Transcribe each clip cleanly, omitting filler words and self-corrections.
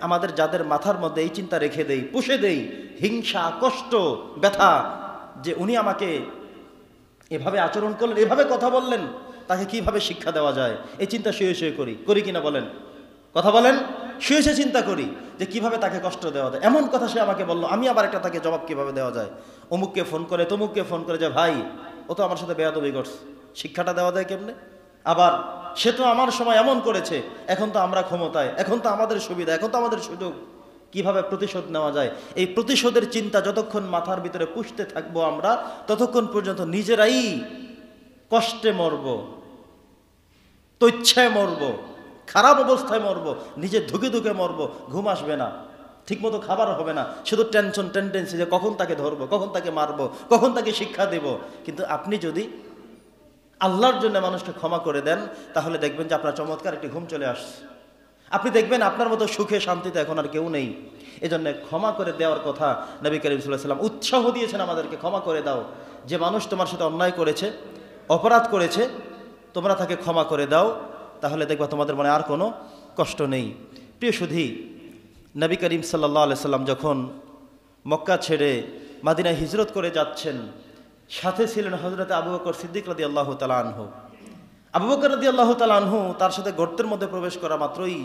আমাদের যাদের মাথার মধ্যে এই চিন্তা রেখে দেই, পুষে দেই, হিংসা, কষ্ট, ব্যথা, যে উনি আমাকে এভাবে আচরণ করলেন, এভাবে কথা বললেন, তাকে কিভাবে শিক্ষা দেওয়া যায়, এই চিন্তা শুয়ে শুয়ে করি কিনা বলেন? কথা বলেন। শুয়ে শুয়ে চিন্তা করি যে কিভাবে তাকে কষ্ট দেওয়া যায়। এমন কথা সে আমাকে বললো, আমি আবার একটা তাকে জবাব কিভাবে দেওয়া যায়। অমুককে ফোন করে, তমুককে ফোন করে, যে ভাই ও তো আমার সাথে বেয়াদবি করছে, শিক্ষাটা দেওয়া যায় কেমনে? আবার সে তো আমার সময় এমন করেছে, এখন তো আমরা ক্ষমতায়, এখন তো আমাদের সুবিধা, এখন তো আমাদের সুযোগ, কিভাবে প্রতিশোধ নেওয়া যায়। এই প্রতিশোধের চিন্তা যতক্ষণ মাথার ভিতরে পুষতে থাকবো আমরা, ততক্ষণ পর্যন্ত নিজেরাই কষ্টে মরব, তৈচ্ছায় মরব, খারাপ অবস্থায় মরব, নিজে ধুকে ধুকে মরব, ঘুম আসবে না, ঠিকমতো খাবার হবে না, শুধু টেনশন, টেন্ডেন্সি যে কখন তাকে ধরবো, কখন তাকে মারবো, কখন তাকে শিক্ষা দেব। কিন্তু আপনি যদি আল্লাহর জন্য মানুষকে ক্ষমা করে দেন, তাহলে দেখবেন যে আপনার চমৎকার একটি ঘুম চলে আসছে। আপনি দেখবেন আপনার মতো সুখে শান্তিতে এখন আর কেউ নেই। এজন্য ক্ষমা করে দেওয়ার কথা নবী করিম সাল্লাল্লাহু আলাইহি ওয়াসাল্লাম উৎসাহ দিয়েছেন আমাদেরকে, ক্ষমা করে দাও। যে মানুষ তোমার সাথে অন্যায় করেছে, অপরাধ করেছে, তোমরা তাকে ক্ষমা করে দাও, তাহলে দেখবা তোমাদের মনে আর কোনো কষ্ট নেই। প্রিয় সুধী, নবী করিম সাল্লাল্লাহু আলাইহি সাল্লাম যখন মক্কা ছেড়ে মদিনায় হিজরত করে যাচ্ছেন, সাথে ছিলেন হযরত আবু বকর সিদ্দিক রাদিয়াল্লাহু তাআলা আনহু। আবু বকর রাদিয়াল্লাহু তাআলা আনহু তার সাথে গর্তের মধ্যে প্রবেশ করা মাত্রই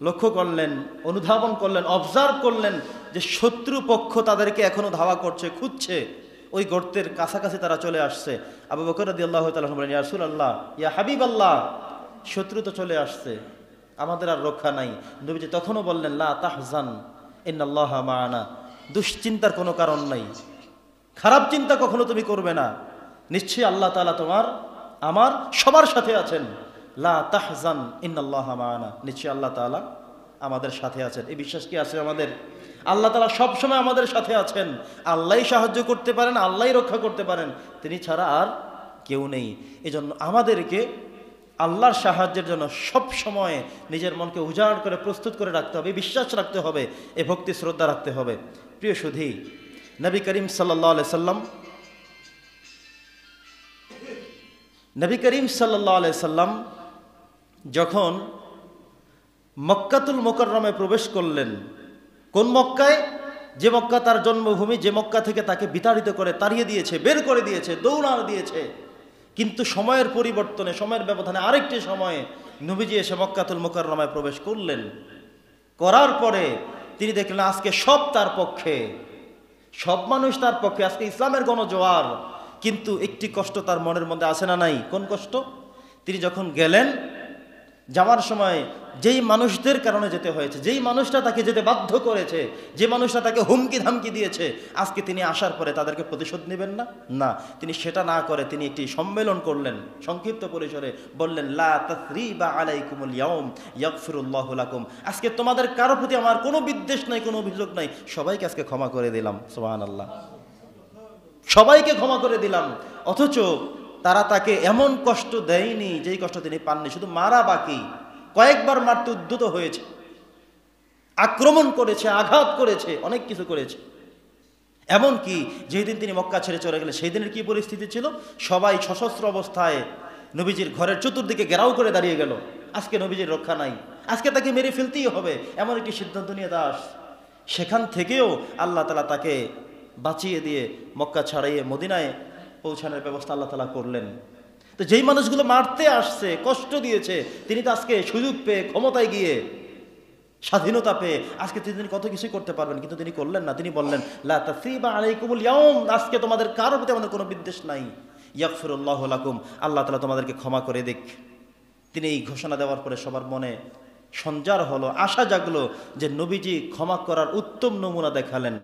লক্ষ্য করলেন, অনুধাবন করলেন, অবজার্ভ করলেন যে শত্রু পক্ষ তাদেরকে এখনো ধাওয়া করছে, খুঁজছে। ওই গর্তের কাছাকাছি তারা চলে আসছে। আবু বকর রাদিয়াল্লাহু তাআলা আনহু বলেন, ইয়া রাসূলুল্লাহ, ইয়া হাবিবাল্লাহ, শত্রু তো চলে আসছে, আমাদের আর রক্ষা নাই। নবীজি তখনও বললেন, লা তাহজান ইন্নাল্লাহা মা'ানা, দুশ্চিন্তার কোনো কারণ নাই, খারাপ চিন্তা কখনো তুমি করবে না, নিশ্চয়ই আল্লাহ তাআলা তোমার, আমার, সবার সাথে আছেন। লা তাহজান ইন্নাল্লাহা মা'ানা, নিশ্চয়ই আল্লাহ তাআলা আমাদের সাথে আছেন। এই বিশ্বাস কি আছে আমাদের? আল্লাহ তাআলা সব সময় আমাদের সাথে আছেন। আল্লাহই সাহায্য করতে পারেন, আল্লাহই রক্ষা করতে পারেন, তিনি ছাড়া আর কেউ নেই। এজন্য আমাদেরকে আল্লাহর সাহায্যের জন্য সব সময় নিজের মনকে উজাড় করে প্রস্তুত করে রাখতে হবে, বিশ্বাস রাখতে হবে, এ ভক্তি শ্রদ্ধা রাখতে হবে। প্রিয় সুধী, নবী করিম সাল্লাল্লাহু আলাইহি সাল্লাম, নবী করিম সাল্লাল্লাহু আলাইহি সাল্লাম যখন মক্কাতুল মুকাররমে প্রবেশ করলেন, কোন মক্কায়? যে মক্কা তার জন্মভূমি, যে মক্কা থেকে তাকে বিতাড়িত করে তাড়িয়ে দিয়েছে, বের করে দিয়েছে, দৌড়ানো দিয়েছে। কিন্তু সময়ের পরিবর্তনে, সময়ের ব্যবধানে আরেকটি সময়ে নবীজি এসে মক্কাতুল মুকাররমায় প্রবেশ করলেন। করার পরে তিনি দেখলেন আজকে সব তার পক্ষে, সব মানুষ তার পক্ষে, আজকে ইসলামের গণজোয়ার। কিন্তু একটি কষ্ট তার মনের মধ্যে আছে না নাই? কোন কষ্ট? তিনি যখন গেলেন, যাওয়ার সময় যেই মানুষদের কারণে যেতে হয়েছে, যেই মানুষটা তাকে যেতে বাধ্য করেছে, যে মানুষটা তাকে হুমকি ধামকি দিয়েছে, আজকে তিনি আসার পরে তাদেরকে প্রতিশোধ নেবেন না, না, তিনি সেটা না করে তিনি একটি সম্মেলন করলেন, সংক্ষিপ্ত পরিসরে বললেন, লা তাসরিবা আলাইকুমুল ইয়াউম ইয়াগফিরুল্লাহু লাকুম, আজকে তোমাদের কারো প্রতি আমার কোনো বিদ্বেষ নাই, কোনো অভিযোগ নাই, সবাইকে আজকে ক্ষমা করে দিলাম। সুবহানাল্লাহ, সবাইকে ক্ষমা করে দিলাম। অথচ তারা তাকে এমন কষ্ট দেয়নি যেই কষ্ট তিনি পাননি, শুধু মারা বাকি। কয়েকবার মারতে উদ্যত হয়েছে, আক্রমণ করেছে, আঘাত করেছে, অনেক কিছু করেছে। এমনকি যেই দিন তিনি মক্কা ছেড়ে চলে গেলেন, সেই দিনের কি পরিস্থিতি ছিল? সবাই সশস্ত্র অবস্থায় নবীজির ঘরের চতুর্দিকে ঘেরাও করে দাঁড়িয়ে গেল। আজকে নবীজির রক্ষা নাই, আজকে তাকে মেরে ফেলতেই হবে, এমন একটি সিদ্ধান্ত নিয়ে দাস। সেখান থেকেও আল্লাহ তাআলা তাকে বাঁচিয়ে দিয়ে মক্কা ছাড়িয়ে মদিনায় পৌঁছানোর ব্যবস্থা আল্লাহ তাআলা করলেন। তো যেই মানুষগুলো মারতে আসছে, কষ্ট দিয়েছে, তিনি তো আজকে সুযোগ পেয়ে, ক্ষমতায় গিয়ে, স্বাধীনতা পেয়ে আজকে তিনি কত কিছুই করতে পারবেন, কিন্তু তিনি করলেন না। তিনি বললেন, লা তাসরিবা আলাইকুমুল ইয়াউম, আজকে তোমাদের কারোর প্রতি আমাদের কোনো বিদ্বেষ নাই, ইয়াগফিরুল্লাহু লাকুম, আল্লাহ তাআলা তোমাদেরকে ক্ষমা করে দিক। তিনি এই ঘোষণা দেওয়ার পরে সবার মনে সঞ্চার হলো, আশা জাগলো যে নবীজি ক্ষমা করার উত্তম নমুনা দেখালেন।